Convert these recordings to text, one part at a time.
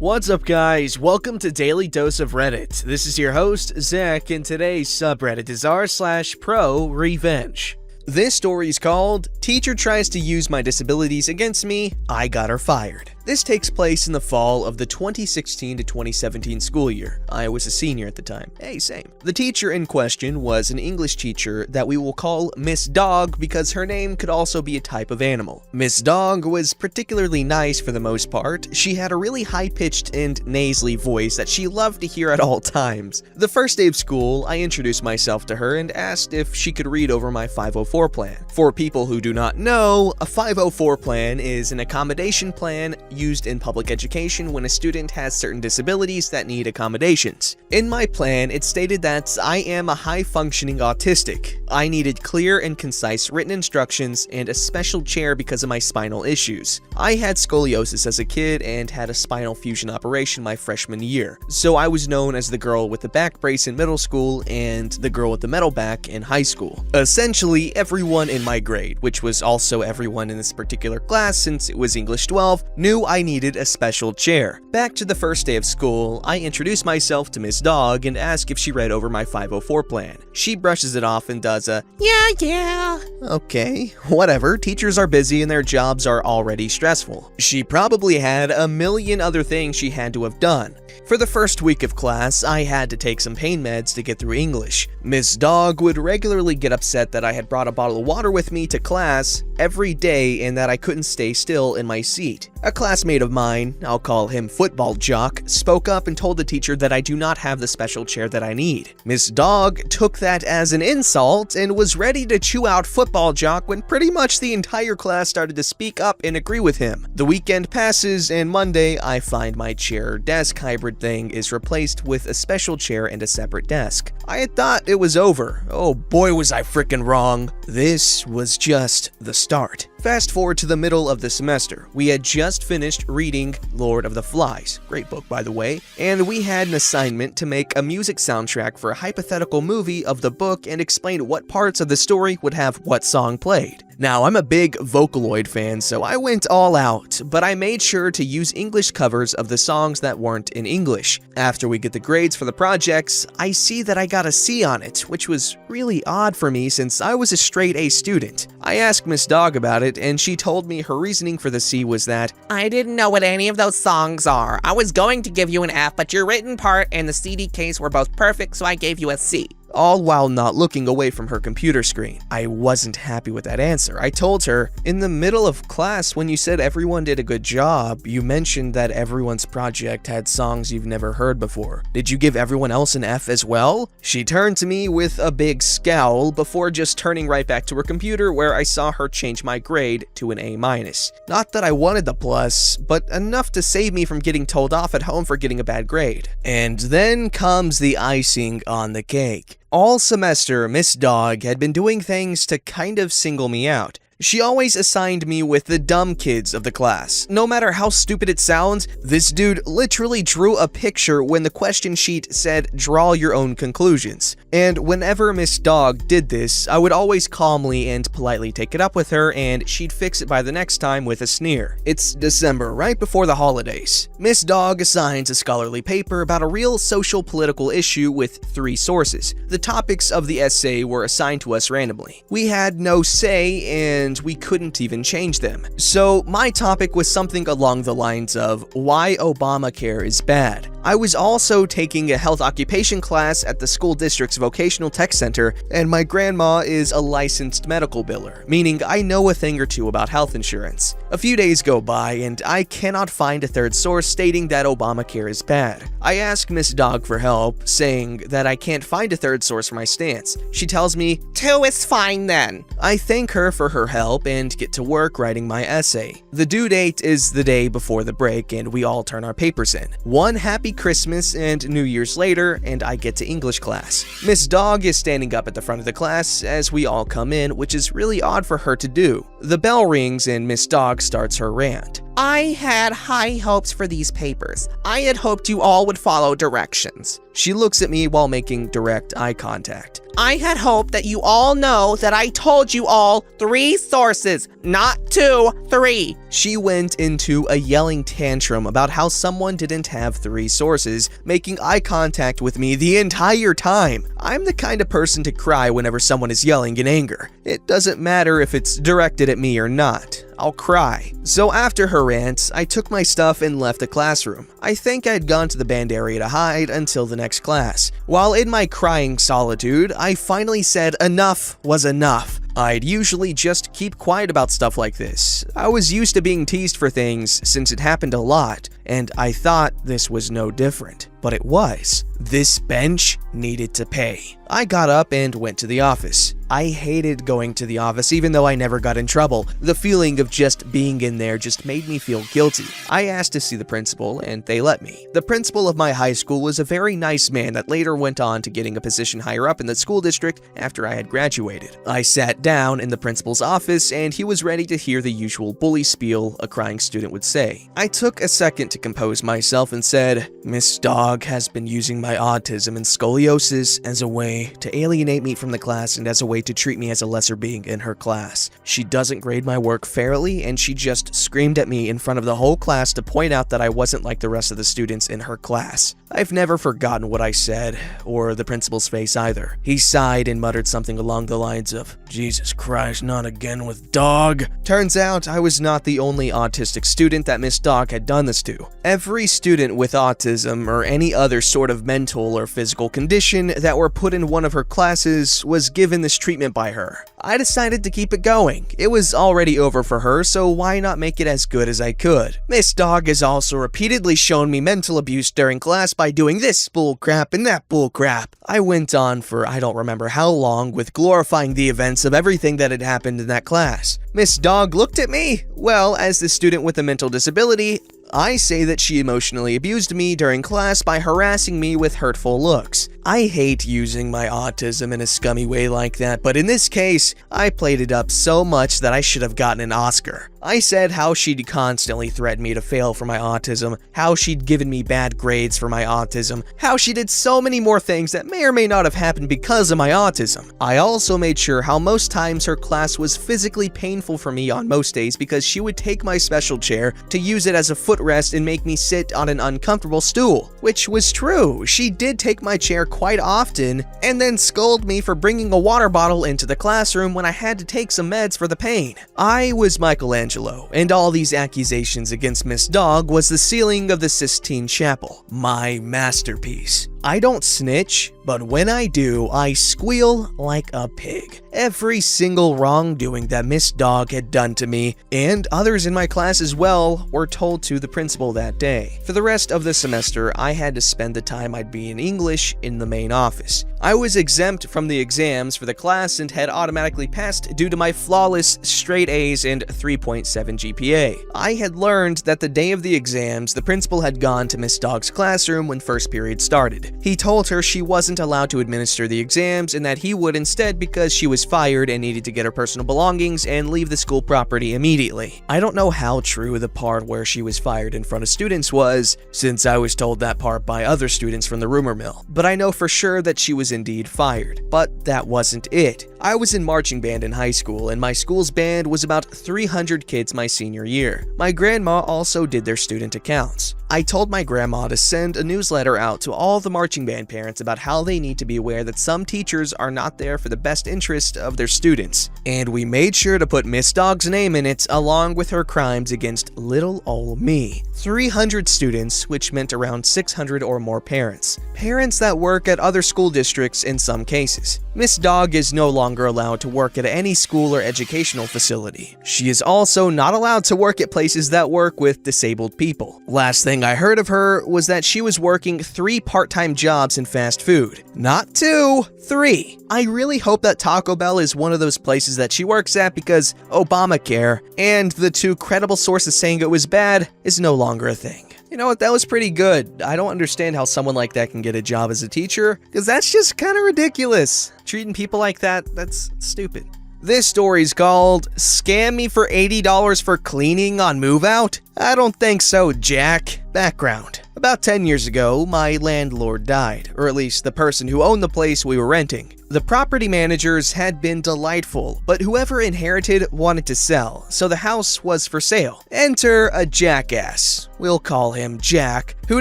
What's up, guys? Welcome to Daily Dose of Reddit. This is your host, Zach, and today's subreddit is r/ProRevenge. This story is called, Teacher Tries to Use My Disabilities Against Me, I Got Her Fired. This takes place in the fall of the 2016 to 2017 school year. I was a senior at the time. Hey, same. The teacher in question was an English teacher that we will call Miss Dog because her name could also be a type of animal. Miss Dog was particularly nice for the most part. She had a really high-pitched and nasally voice that she loved to hear at all times. The first day of school, I introduced myself to her and asked if she could read over my 504 plan. For people who do not know, a 504 plan is an accommodation plan used in public education when a student has certain disabilities that need accommodations. In my plan, it stated that I am a high-functioning autistic. I needed clear and concise written instructions and a special chair because of my spinal issues. I had scoliosis as a kid and had a spinal fusion operation my freshman year, so I was known as the girl with the back brace in middle school and the girl with the metal back in high school. Essentially, everyone in my grade, which was also everyone in this particular class since it was English 12, knew I needed a special chair. Back to the first day of school, I introduce myself to Miss Dog and ask if she read over my 504 plan. She brushes it off and does a, yeah. Okay, whatever, teachers are busy and their jobs are already stressful. She probably had a million other things she had to have done. For the first week of class, I had to take some pain meds to get through English. Miss Dog would regularly get upset that I had brought a bottle of water with me to class every day and that I couldn't stay still in my seat. A classmate of mine, I'll call him Football Jock, spoke up and told the teacher that I do not have the special chair that I need. Miss Dog took that as an insult and was ready to chew out Football Jock when pretty much the entire class started to speak up and agree with him. The weekend passes and Monday I find my chair-desk hybrid thing is replaced with a special chair and a separate desk. I had thought it was over. Oh boy was I frickin' wrong. This was just the start. Fast forward to the middle of the semester. We had just finished reading Lord of the Flies, great book by the way, and we had an assignment to make a music soundtrack for a hypothetical movie of the book and explain what parts of the story would have what song played. Now, I'm a big Vocaloid fan, so I went all out, but I made sure to use English covers of the songs that weren't in English. After we get the grades for the projects, I see that I got a C on it, which was really odd for me since I was a straight A student. I asked Miss Dog about it, and she told me her reasoning for the C was that, I didn't know what any of those songs are. I was going to give you an F, but your written part and the CD case were both perfect, so I gave you a C. All while not looking away from her computer screen. I wasn't happy with that answer. I told her, in the middle of class when you said everyone did a good job, you mentioned that everyone's project had songs you've never heard before. Did you give everyone else an F as well? She turned to me with a big scowl before just turning right back to her computer where I saw her change my grade to an A-. Not that I wanted the plus, but enough to save me from getting told off at home for getting a bad grade. And then comes the icing on the cake. All semester, Miss Dog had been doing things to kind of single me out. She always assigned me with the dumb kids of the class. No matter how stupid it sounds, this dude literally drew a picture when the question sheet said, draw your own conclusions. And whenever Miss Dog did this, I would always calmly and politely take it up with her and she'd fix it by the next time with a sneer. It's December, right before the holidays. Miss Dog assigns a scholarly paper about a real social political issue with 3 sources. The topics of the essay were assigned to us randomly. We had no say and we couldn't even change them. So my topic was something along the lines of why Obamacare is bad. I was also taking a health occupation class at the school district's vocational tech center, and my grandma is a licensed medical biller, meaning I know a thing or two about health insurance. A few days go by and I cannot find a third source stating that Obamacare is bad. I ask Miss Dog for help, saying that I can't find a third source for my stance. She tells me, 2 is fine then. I thank her for her help and get to work writing my essay. The due date is the day before the break and we all turn our papers in. One happy Christmas and New Year's later, and I get to English class. Miss Dog is standing up at the front of the class as we all come in, which is really odd for her to do. The bell rings and Miss Dog starts her rant. I had high hopes for these papers. I had hoped you all would follow directions. She looks at me while making direct eye contact. I had hoped that you all know that I told you all 3 sources, not 2, 3. She went into a yelling tantrum about how someone didn't have 3 sources, making eye contact with me the entire time. I'm the kind of person to cry whenever someone is yelling in anger. It doesn't matter if it's directed at me or not. I'll cry. So after her rant, I took my stuff and left the classroom. I think I'd gone to the band area to hide until the next class. While in my crying solitude, I finally said enough was enough. I'd usually just keep quiet about stuff like this. I was used to being teased for things since it happened a lot, and I thought this was no different. But it was. This bench needed to pay. I got up and went to the office. I hated going to the office even though I never got in trouble. The feeling of just being in there just made me feel guilty. I asked to see the principal and they let me. The principal of my high school was a very nice man that later went on to getting a position higher up in the school district after I had graduated. I sat down in the principal's office and he was ready to hear the usual bully spiel a crying student would say. I took a second to compose myself and said, "Miss Dog has been using my autism and scoliosis as a way to alienate me from the class and as a way to treat me as a lesser being in her class. She doesn't grade my work fairly and she just screamed at me in front of the whole class to point out that I wasn't like the rest of the students in her class." I've never forgotten what I said, or the principal's face either. He sighed and muttered something along the lines of, "Jesus Christ, not again with Dog." Turns out I was not the only autistic student that Miss Dog had done this to. Every student with autism or any other sort of mental or physical condition that were put in one of her classes was given this treatment by her. I decided to keep it going. It was already over for her, so why not make it as good as I could? Miss Dog has also repeatedly shown me mental abuse during class by doing this bullcrap and that bullcrap. I went on for I don't remember how long with glorifying the events of everything that had happened in that class. Miss Dog looked at me. Well, as the student with a mental disability, I say that she emotionally abused me during class by harassing me with hurtful looks. I hate using my autism in a scummy way like that, but in this case, I played it up so much that I should have gotten an Oscar. I said how she'd constantly threatened me to fail for my autism, how she'd given me bad grades for my autism, how she did so many more things that may or may not have happened because of my autism. I also made sure how most times her class was physically painful for me on most days because she would take my special chair to use it as a footrest and make me sit on an uncomfortable stool, which was true. She did take my chair quite often and then scold me for bringing a water bottle into the classroom when I had to take some meds for the pain. I was Michelangelo, and all these accusations against Miss Dog was the ceiling of the Sistine Chapel, my masterpiece. I don't snitch, but when I do, I squeal like a pig. Every single wrongdoing that Miss Dog had done to me, and others in my class as well, were told to the principal that day. For the rest of the semester, I had to spend the time I'd be in English in the main office. I was exempt from the exams for the class and had automatically passed due to my flawless straight A's and 3.7 GPA. I had learned that the day of the exams, the principal had gone to Miss Dog's classroom when first period started. He told her she wasn't allowed to administer the exams and that he would instead because she was fired and needed to get her personal belongings and leave the school property immediately. I don't know how true the part where she was fired in front of students was, since I was told that part by other students from the rumor mill, but I know for sure that she was indeed fired. But that wasn't it. I was in marching band in high school, and my school's band was about 300 kids my senior year. My grandma also did their student accounts. I told my grandma to send a newsletter out to all the marching band parents about how they need to be aware that some teachers are not there for the best interest of their students. And we made sure to put Miss Dog's name in it along with her crimes against little ol' me. 300 students, which meant around 600 or more parents. Parents that work at other school districts in some cases. Miss Dog is no longer allowed to work at any school or educational facility. She is also not allowed to work at places that work with disabled people. Last thing I heard of her was that she was working 3 part-time jobs in fast food. Not 2, 3. I really hope that Taco Bell is one of those places that she works at because Obamacare and the 2 credible sources saying it was bad is no longer a thing. You know what, that was pretty good. I don't understand how someone like that can get a job as a teacher, because that's just kind of ridiculous. Treating people like that, that's stupid. This story's called Scam Me for $80 for Cleaning on Move Out? I don't think so, Jack. Background. About 10 years ago, my landlord died, or at least the person who owned the place we were renting. The property managers had been delightful, but whoever inherited wanted to sell, so the house was for sale. Enter a jackass, we'll call him Jack, who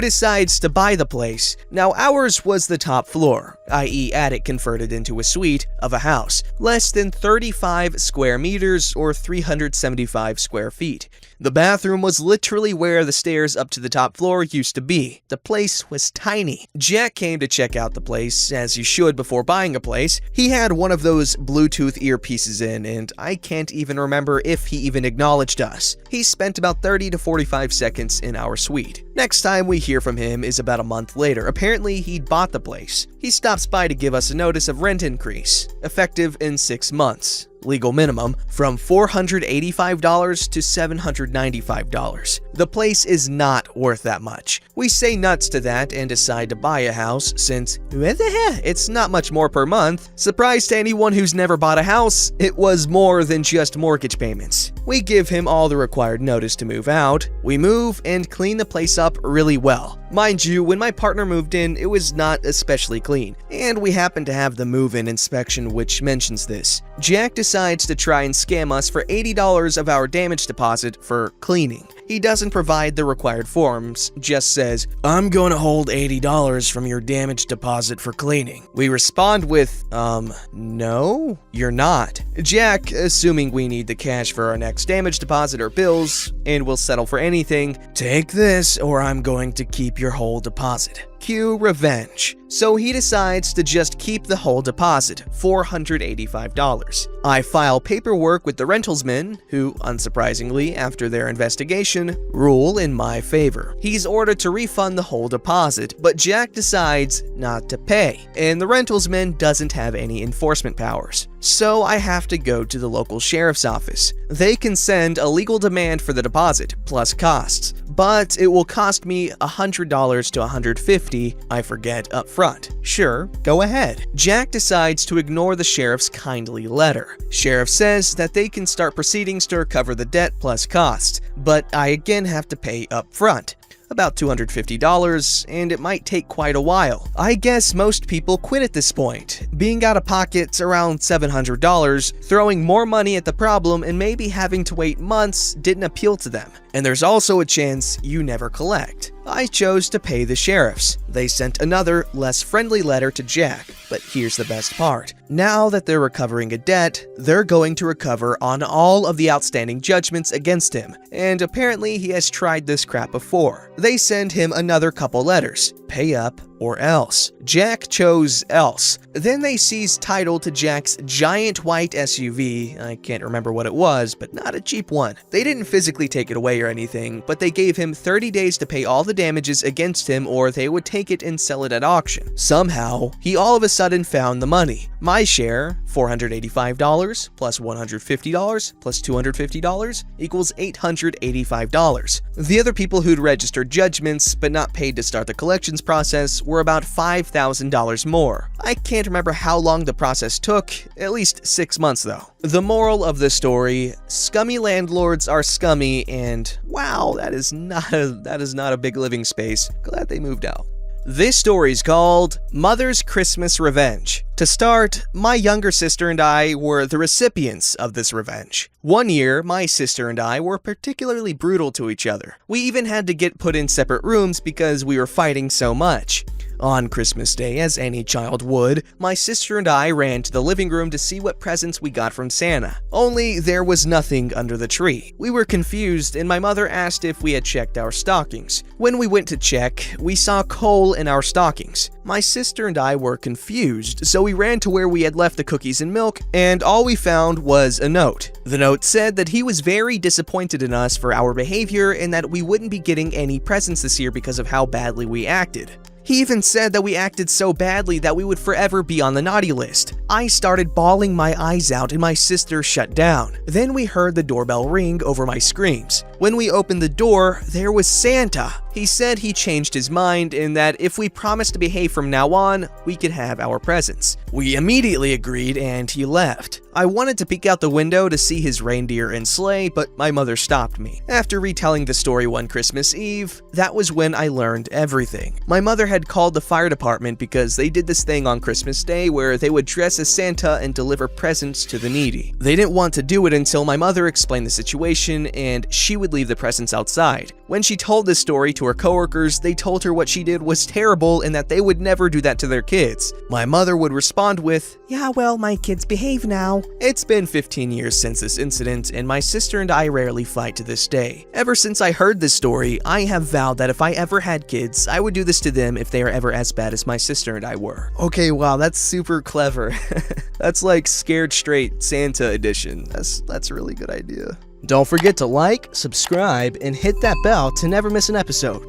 decides to buy the place. Now ours was the top floor, i.e. attic converted into a suite of a house, less than 35 square meters or 375 square feet. The bathroom was literally where the stairs up to the top floor used to be. The place was tiny. Jack came to check out the place, as you should before buying a place. He had one of those Bluetooth earpieces in, and I can't even remember if he even acknowledged us. He spent about 30 to 45 seconds in our suite. Next time we hear from him is about a month later. Apparently, he'd bought the place. He stops by to give us a notice of rent increase, effective in 6 months. Legal minimum from $485 to $795. The place is not worth that much. We say nuts to that and decide to buy a house since it's not much more per month. Surprise to anyone who's never bought a house, it was more than just mortgage payments. We give him all the required notice to move out. We move and clean the place up really well. Mind you, when my partner moved in, it was not especially clean, and we happen to have the move-in inspection which mentions this. Jack decides to try and scam us for $80 of our damage deposit for cleaning. He doesn't provide the required forms, just says, "I'm going to hold $80 from your damage deposit for cleaning." We respond with, no, you're not. Jack, assuming we need the cash for our next damage deposit or bills, and will settle for anything, "Take this or I'm going to keep your whole deposit." Cue revenge. So he decides to just keep the whole deposit, $485. I file paperwork with the rentalsmen, who, unsurprisingly, after their investigation, rule in my favor. He's ordered to refund the whole deposit, but Jack decides not to pay, and the rentalsman doesn't have any enforcement powers. So I have to go to the local sheriff's office. They can send a legal demand for the deposit, plus costs, but it will cost me $100 to $150, I forget, up front. Sure, go ahead. Jack decides to ignore the sheriff's kindly letter. Sheriff says that they can start proceedings to recover the debt plus costs, but I again have to pay up front. About $250, and it might take quite a while. I guess most people quit at this point. Being out of pocket around $700, throwing more money at the problem and maybe having to wait months didn't appeal to them. And there's also a chance you never collect. I chose to pay the sheriffs. They sent another, less friendly letter to Jack, but here's the best part. Now that they're recovering a debt, they're going to recover on all of the outstanding judgments against him, and apparently he has tried this crap before. They send him another couple letters, pay up or else. Jack chose else. Then they seize title to Jack's giant white SUV. I can't remember what it was, but not a cheap one. They didn't physically take it away or anything, but they gave him 30 days to pay all the damages against him or they would take it and sell it at auction. Somehow, he all of a sudden found the money. My share, $485 plus $150 plus $250 equals $885. The other people who'd registered judgments but not paid to start the collections process were about $5,000 more. I can't remember how long the process took, at least 6 months though. The moral of the story, scummy landlords are scummy, and wow, that is not a big living space. Glad they moved out. This story's called Mother's Christmas Revenge. To start, my younger sister and I were the recipients of this revenge. One year, my sister and I were particularly brutal to each other. We even had to get put in separate rooms because we were fighting so much. On Christmas Day, as any child would, my sister and I ran to the living room to see what presents we got from Santa. Only there was nothing under the tree. We were confused, and my mother asked if we had checked our stockings. When we went to check, we saw coal in our stockings. My sister and I were confused, so we ran to where we had left the cookies and milk, and all we found was a note. The note said that he was very disappointed in us for our behavior and that we wouldn't be getting any presents this year because of how badly we acted. He even said that we acted so badly that we would forever be on the naughty list. I started bawling my eyes out and my sister shut down. Then we heard the doorbell ring over my screams. When we opened the door, there was Santa. He said he changed his mind and that if we promised to behave from now on, we could have our presents. We immediately agreed and he left. I wanted to peek out the window to see his reindeer and sleigh, but my mother stopped me. After retelling the story one Christmas Eve, that was when I learned everything. My mother had called the fire department because they did this thing on Christmas Day where they would dress as Santa and deliver presents to the needy. They didn't want to do it until my mother explained the situation and she would leave the presents outside. When she told this story to her coworkers, they told her what she did was terrible and that they would never do that to their kids. My mother would respond with, "Yeah, well, my kids behave now." It's been 15 years since this incident, and my sister and I rarely fight to this day. Ever since I heard this story, I have vowed that if I ever had kids, I would do this to them if they are ever as bad as my sister and I were. Okay, wow, that's super clever. That's like Scared Straight Santa edition. That's a really good idea. Don't forget to like, subscribe, and hit that bell to never miss an episode.